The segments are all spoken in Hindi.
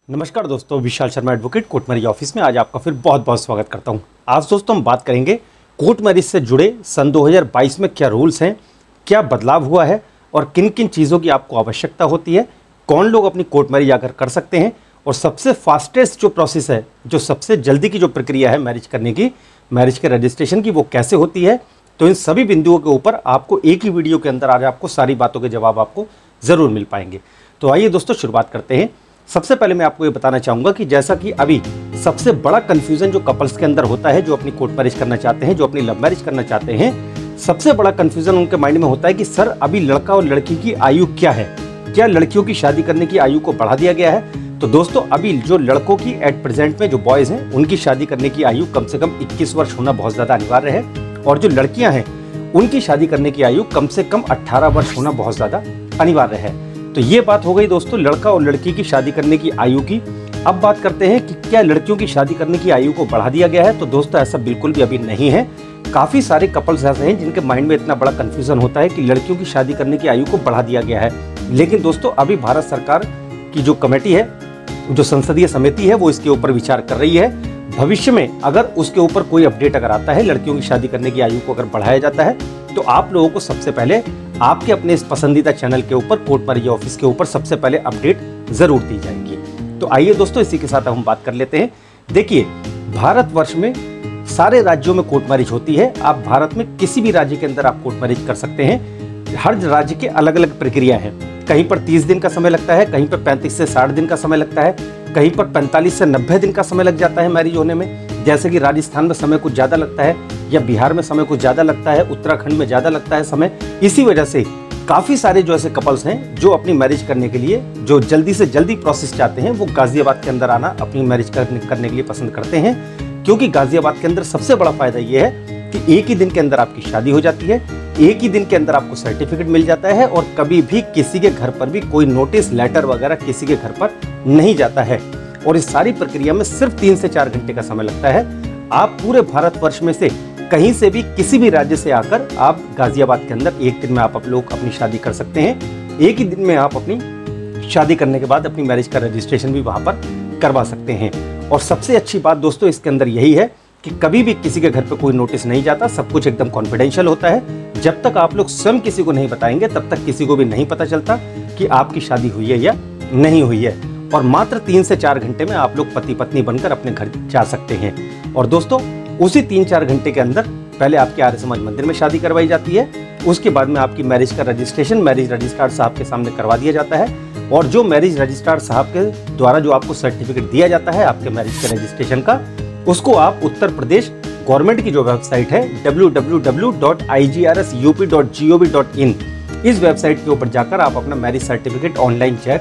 नमस्कार दोस्तों, Vishal Sharma advocate court marriage office में आज आपका फिर बहुत बहुत स्वागत करता हूं। आज दोस्तों हम बात करेंगे कोर्ट मैरिज से जुड़े सन 2022 में क्या रूल्स हैं, क्या बदलाव हुआ है और किन किन चीज़ों की आपको आवश्यकता होती है, कौन लोग अपनी कोर्ट मैरिज आकर कर सकते हैं और सबसे फास्टेस्ट जो प्रोसेस है, जो सबसे जल्दी की जो प्रक्रिया है मैरिज करने की, मैरिज के रजिस्ट्रेशन की, वो कैसे होती है। तो इन सभी बिंदुओं के ऊपर आपको एक ही वीडियो के अंदर आज आपको सारी बातों के जवाब आपको ज़रूर मिल पाएंगे। तो आइए दोस्तों शुरुआत करते हैं। सबसे पहले मैं आपको ये बताना चाहूँगा कि जैसा कि अभी सबसे बड़ा कन्फ्यूज़न जो कपल्स के अंदर होता है, जो अपनी कोर्ट मैरिज करना चाहते हैं, जो अपनी लव मैरिज करना चाहते हैं, सबसे बड़ा कन्फ्यूज़न उनके माइंड में होता है कि सर अभी लड़का और लड़की की आयु क्या है, क्या लड़कियों की शादी करने की आयु को बढ़ा दिया गया है। तो दोस्तों अभी जो लड़कों की एट प्रेजेंट में जो बॉयज़ हैं उनकी शादी करने की आयु कम से कम 21 वर्ष होना बहुत ज़्यादा अनिवार्य है और जो लड़कियाँ हैं उनकी शादी करने की आयु कम से कम 18 वर्ष होना बहुत ज़्यादा अनिवार्य है। तो ये बात हो गई दोस्तों लड़का और लड़की की शादी करने की आयु की। अब बात करते हैं कि क्या लड़कियों की शादी करने की आयु को बढ़ा दिया गया है। तो दोस्तों ऐसा बिल्कुल भी अभी नहीं है। काफ़ी सारे कपल्स ऐसे हैं जिनके माइंड में इतना बड़ा कन्फ्यूजन होता है कि लड़कियों की शादी करने की आयु को बढ़ा दिया गया है। लेकिन दोस्तों अभी भारत सरकार की जो कमेटी है, जो संसदीय समिति है, वो इसके ऊपर विचार कर रही है। भविष्य में अगर उसके ऊपर कोई अपडेट अगर आता है, लड़कियों की शादी करने की आयु को अगर बढ़ाया जाता है, तो आप लोगों को सबसे पहले आपके अपने इस पसंदीदा चैनल के ऊपर कोर्ट मैरिज ऑफिस के ऊपर सबसे पहले अपडेट जरूर दी जाएगी। तो आइए दोस्तों इसी के साथ हम बात कर लेते हैं। देखिए, भारतवर्ष में सारे राज्यों में कोर्ट मैरिज होती है। आप भारत में किसी भी राज्य के अंदर आप कोर्ट मैरिज कर सकते हैं। हर राज्य के अलग अलग प्रक्रिया है। कहीं पर 30 दिन का समय लगता है, कहीं पर 35 से 60 दिन का समय लगता है, कहीं पर 45 से 90 दिन का समय लग जाता है मैरिज होने में। जैसे कि राजस्थान में समय कुछ ज़्यादा लगता है या बिहार में समय कुछ ज़्यादा लगता है, उत्तराखंड में ज़्यादा लगता है समय। इसी वजह से काफ़ी सारे जो ऐसे कपल्स हैं जो अपनी मैरिज करने के लिए जो जल्दी से जल्दी प्रोसेस चाहते हैं, वो गाजियाबाद के अंदर आना अपनी मैरिज करने के लिए पसंद करते हैं। क्योंकि गाजियाबाद के अंदर सबसे बड़ा फायदा ये है कि एक ही दिन के अंदर आपकी शादी हो जाती है, एक ही दिन के अंदर आपको सर्टिफिकेट मिल जाता है और कभी भी किसी के घर पर भी कोई नोटिस लेटर वगैरह किसी के घर पर नहीं जाता है। और इस सारी प्रक्रिया में सिर्फ 3 से 4 घंटे का समय लगता है। आप पूरे भारतवर्ष में से कहीं से भी किसी भी राज्य से आकर आप गाजियाबाद के अंदर एक दिन में आप लोग अपनी शादी कर सकते हैं। एक ही दिन में आप अपनी शादी करने के बाद अपनी मैरिज का रजिस्ट्रेशन भी वहाँ पर करवा सकते हैं। और सबसे अच्छी बात दोस्तों इसके अंदर यही है कि कभी भी किसी के घर पे कोई नोटिस नहीं जाता, सब कुछ एकदम कॉन्फिडेंशियल होता है। जब तक आप लोग स्वयं किसी को नहीं बताएंगे तब तक किसी को भी नहीं पता चलता कि आपकी शादी हुई है या नहीं हुई है। और मात्र 3 से 4 घंटे में आप लोग पति पत्नी बनकर अपने घर जा सकते हैं। और दोस्तों उसी 3-4 घंटे के अंदर पहले आपके आर्य समाज मंदिर में शादी करवाई जाती है, उसके बाद में आपकी मैरिज का रजिस्ट्रेशन मैरिज रजिस्ट्रार साहब के सामने करवा दिया जाता है। और जो मैरिज रजिस्ट्रार साहब के द्वारा जो आपको सर्टिफिकेट दिया जाता है आपके मैरिज के रजिस्ट्रेशन का, उसको आप उत्तर प्रदेश गवर्नमेंट की जो वेबसाइट है www.igrup.gov.in, इस वेबसाइट के ऊपर जाकर आप अपना मैरिज सर्टिफिकेट ऑनलाइन चेक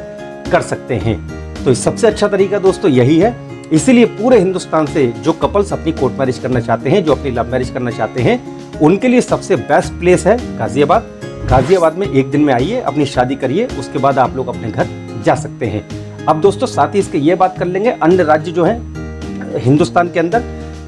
कर सकते हैं। तो सबसे अच्छा तरीका दोस्तों यही है। इसीलिए पूरे हिंदुस्तान से जो कपल्स अपनी कोर्ट मैरिज करना चाहते हैं, जो अपनी लव मैरिज करना चाहते हैं, उनके लिए सबसे बेस्ट प्लेस है गाजियाबाद। गाजियाबाद में एक दिन में आइए, अपनी शादी करिए, उसके बाद आप लोग अपने घर जा सकते हैं। अब दोस्तों साथ ही इसके ये बात कर लेंगे, अन्य राज्य जो है हिंदुस्तान के अंदर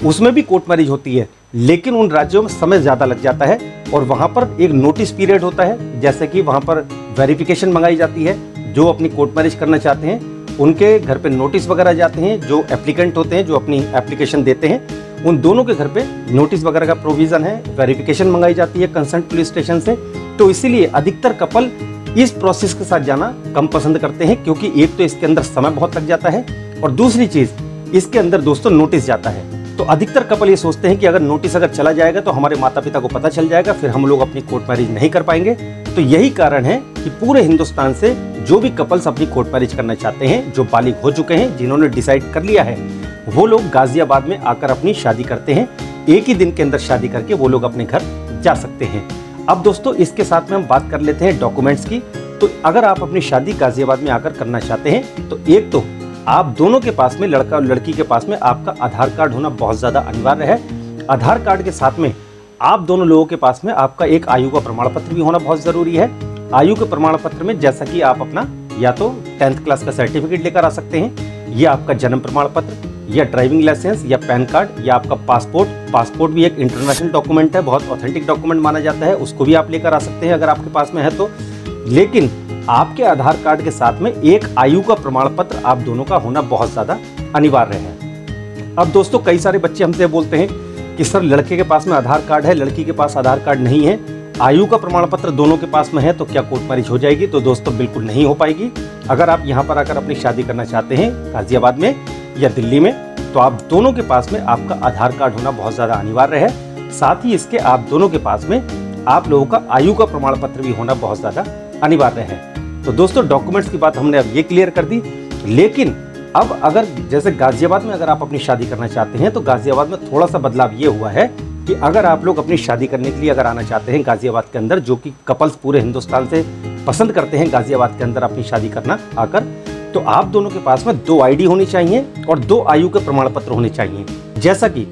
उसमें भी कोर्ट मैरिज होती है, लेकिन उन राज्यों में समय ज़्यादा लग जाता है और वहाँ पर एक नोटिस पीरियड होता है। जैसे कि वहाँ पर वेरिफिकेशन मंगाई जाती है। जो अपनी कोर्ट मैरिज करना चाहते हैं उनके घर पे नोटिस वगैरह जाते हैं। जो एप्लीकेंट होते हैं, जो अपनी एप्लीकेशन देते हैं, उन दोनों के घर पे नोटिस वगैरह का प्रोविज़न है। वेरिफिकेशन मंगाई जाती है कंसर्न पुलिस स्टेशन से। तो इसीलिए अधिकतर कपल इस प्रोसेस के साथ जाना कम पसंद करते हैं, क्योंकि एक तो इसके अंदर समय बहुत लग जाता है और दूसरी चीज़ इसके अंदर दोस्तों नोटिस जाता है। तो अधिकतर कपल ये सोचते हैं कि अगर नोटिस अगर चला जाएगा तो हमारे माता पिता को पता चल जाएगा, फिर हम लोग अपनी कोर्ट मैरिज नहीं कर पाएंगे। तो यही कारण है कि पूरे हिंदुस्तान से जो भी कपल्स अपनी कोर्ट मैरिज करना चाहते हैं, जो बालिग हो चुके हैं, जिन्होंने डिसाइड कर लिया है, वो लोग गाजियाबाद में आकर अपनी शादी करते हैं। एक ही दिन के अंदर शादी करके वो लोग अपने घर जा सकते हैं। अब दोस्तों इसके साथ में हम बात कर लेते हैं डॉक्यूमेंट्स की। तो अगर आप अपनी शादी गाजियाबाद में आकर करना चाहते हैं तो एक तो आप दोनों के पास में, लड़का और लड़की के पास में, आपका आधार कार्ड होना बहुत ज़्यादा अनिवार्य है। आधार कार्ड के साथ में आप दोनों लोगों के पास में आपका एक आयु का प्रमाण पत्र भी होना बहुत ज़रूरी है। आयु के प्रमाण पत्र में जैसा कि आप अपना या तो 10th क्लास का सर्टिफिकेट लेकर आ सकते हैं, या आपका जन्म प्रमाण पत्र, या ड्राइविंग लाइसेंस, या पैन कार्ड, या आपका पासपोर्ट। पासपोर्ट भी एक इंटरनेशनल डॉक्यूमेंट है, बहुत ऑथेंटिक डॉक्यूमेंट माना जाता है, उसको भी आप लेकर आ सकते हैं अगर आपके पास में है तो। लेकिन आपके आधार कार्ड के साथ में एक आयु का प्रमाण पत्र आप दोनों का होना बहुत ज़्यादा अनिवार्य है। अब दोस्तों कई सारे बच्चे हमसे बोलते हैं कि सर लड़के के पास में आधार कार्ड है, लड़की के पास आधार कार्ड नहीं है, आयु का प्रमाण पत्र दोनों के पास में है, तो क्या कोर्ट मैरिज हो जाएगी? तो दोस्तों बिल्कुल नहीं हो पाएगी। अगर आप यहाँ पर आकर अपनी शादी करना चाहते हैं गाजियाबाद में या दिल्ली में, तो आप दोनों के पास में आपका आधार कार्ड होना बहुत ज़्यादा अनिवार्य है। साथ ही इसके आप दोनों के पास में आप लोगों का आयु का प्रमाण पत्र भी होना बहुत ज़्यादा अनिवार्य है। तो दोस्तों डॉक्यूमेंट्स की बात हमने अब ये क्लियर कर दी। लेकिन अब अगर जैसे गाजियाबाद में अगर आप अपनी शादी करना चाहते हैं, तो गाजियाबाद में थोड़ा सा बदलाव ये हुआ है कि अगर आप लोग अपनी शादी करने के लिए अगर आना चाहते हैं गाजियाबाद के अंदर, जो कि कपल्स पूरे हिंदुस्तान से पसंद करते हैं गाजियाबाद के अंदर अपनी शादी करना आकर, तो आप दोनों के पास में 2 आईडी होनी चाहिए और 2 आयु के प्रमाण पत्र होने चाहिए। जैसा कि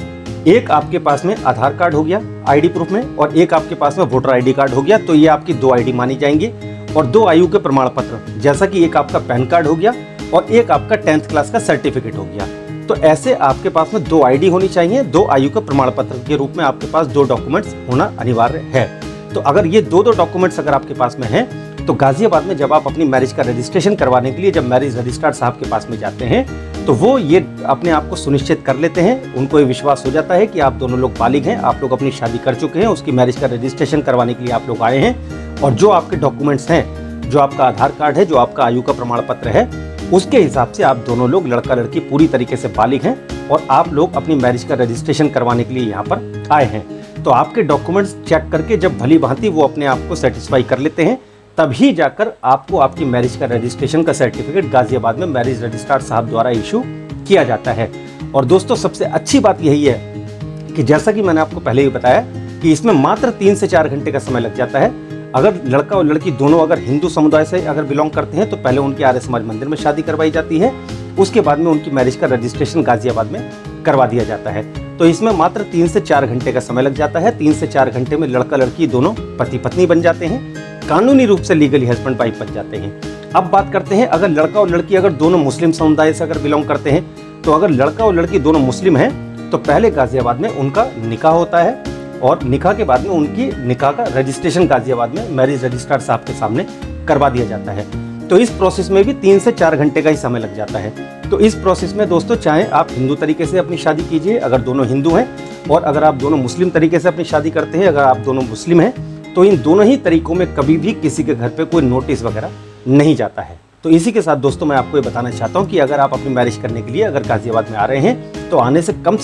एक आपके पास में आधार कार्ड हो गया आईडी प्रूफ में और एक आपके पास में वोटर आईडी कार्ड हो गया, तो ये आपकी 2 आईडी मानी जाएंगी। और 2 आयु के प्रमाण पत्र, जैसा कि एक आपका पैन कार्ड हो गया और एक आपका 10th क्लास का सर्टिफिकेट हो गया। तो ऐसे आपके पास में 2 आईडी होनी चाहिए, 2 आयु के प्रमाण पत्र के रूप में आपके पास 2 डॉक्यूमेंट्स होना अनिवार्य है। तो अगर ये 2 डॉक्यूमेंट्स अगर आपके पास में हैं, तो गाजियाबाद में जब आप अपनी मैरिज का रजिस्ट्रेशन करवाने के लिए जब मैरिज रजिस्ट्रार साहब के पास में जाते हैं, तो वो ये अपने आप को सुनिश्चित कर लेते हैं, उनको ये विश्वास हो जाता है कि आप दोनों लोग बालिग हैं, आप लोग अपनी शादी कर चुके हैं, उसकी मैरिज का रजिस्ट्रेशन करवाने के लिए आप लोग आए हैं, और जो आपके डॉक्यूमेंट्स हैं, जो आपका आधार कार्ड है, जो आपका आयु का प्रमाण पत्र है, उसके हिसाब से आप दोनों लोग लड़का लड़की पूरी तरीके से बालिग हैं और आप लोग अपनी मैरिज का रजिस्ट्रेशन करवाने के लिए यहाँ पर आए हैं। तो आपके डॉक्यूमेंट्स चेक करके जब भली भांति वो अपने आप को सेटिस्फाई कर लेते हैं, तभी जाकर आपको आपकी मैरिज का रजिस्ट्रेशन का सर्टिफिकेट गाजियाबाद में मैरिज रजिस्ट्रार साहब द्वारा इशू किया जाता है। और दोस्तों सबसे अच्छी बात यही है कि जैसा कि मैंने आपको पहले ही बताया कि इसमें मात्र 3 से 4 घंटे का समय लग जाता है। अगर लड़का और लड़की दोनों अगर हिंदू समुदाय से अगर बिलोंग करते हैं, तो पहले उनकी आर्य समाज मंदिर में शादी करवाई जाती है, उसके बाद में उनकी मैरिज का रजिस्ट्रेशन गाजियाबाद में करवा दिया जाता है। तो इसमें मात्र 3 से 4 घंटे का समय लग जाता है। 3 से 4 घंटे में लड़का लड़की दोनों पति पत्नी बन जाते हैं, कानूनी रूप से लीगली हस्बैंड वाइफ बन जाते हैं। अब बात करते हैं अगर लड़का और लड़की अगर दोनों मुस्लिम समुदाय से अगर बिलोंग करते हैं, तो अगर लड़का और लड़की दोनों मुस्लिम हैं, तो पहले गाजियाबाद में उनका निकाह होता है और निकाह के बाद में उनकी निकाह का रजिस्ट्रेशन गाजियाबाद में मैरिज रजिस्ट्रार साहब के सामने करवा दिया जाता है। तो इस प्रोसेस में भी 3 से 4 घंटे का ही समय लग जाता है। तो इस प्रोसेस में दोस्तों चाहे आप हिंदू तरीके से अपनी शादी कीजिए अगर दोनों हिंदू हैं, और अगर आप दोनों मुस्लिम तरीके से अपनी शादी करते हैं अगर आप दोनों मुस्लिम हैं, तो इन दोनों ही तरीकों में कभी भी किसी के घर पे कोई नोटिस वगैरह नहीं जाता है। तो इसी के साथ दोस्तों मैं आपको ये बताना चाहता हूँ कि अगर आप अपनी मैरिज करने के लिए अगर गाजियाबाद में आ रहे हैं, तो आने से कम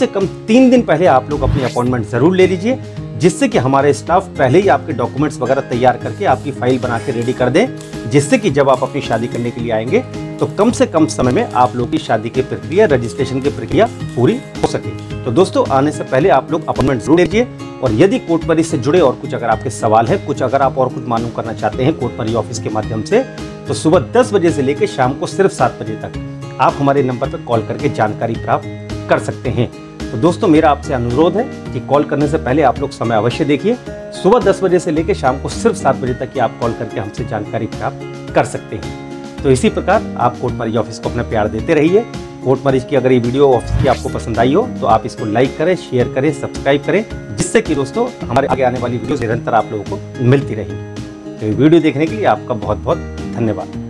3 दिन पहले आप लोग अपनी अपॉइंटमेंट ज़रूर ले लीजिए, जिससे कि हमारे स्टाफ पहले ही आपके डॉक्यूमेंट्स वगैरह तैयार करके आपकी फाइल बना के रेडी कर दें, जिससे कि जब आप अपनी शादी करने के लिए आएंगे, तो कम से कम समय में आप लोग की शादी की प्रक्रिया, रजिस्ट्रेशन की प्रक्रिया पूरी हो सके। तो दोस्तों आने से पहले आप लोग अपॉइंटमेंट जरूर लीजिए। और यदि कोर्ट मैरिज से जुड़े और कुछ अगर आपके सवाल है, कुछ अगर आप और कुछ मालूम करना चाहते हैं कोर्ट मैरिज ऑफिस के माध्यम से, तो सुबह 10 बजे से लेकर शाम को सिर्फ 7 बजे तक आप हमारे नंबर पर कॉल करके जानकारी प्राप्त कर सकते हैं। तो दोस्तों मेरा आपसे अनुरोध है कि कॉल करने से पहले आप लोग समय अवश्य देखिए। सुबह 10 बजे से लेकर शाम को सिर्फ 7 बजे तक ही आप कॉल करके हमसे जानकारी प्राप्त कर सकते हैं। तो इसी प्रकार आप कोर्ट मैरिज ऑफिस को अपना प्यार देते रहिए। कोर्ट मैरिज की अगर ये वीडियो ऑफिस की आपको पसंद आई हो, तो आप इसको लाइक करें, शेयर करें, सब्सक्राइब करें, जिससे कि दोस्तों हमारे आगे आने वाली वीडियो निरंतर आप लोगों को मिलती रहेगी। तो ये वीडियो देखने के लिए आपका बहुत बहुत धन्यवाद।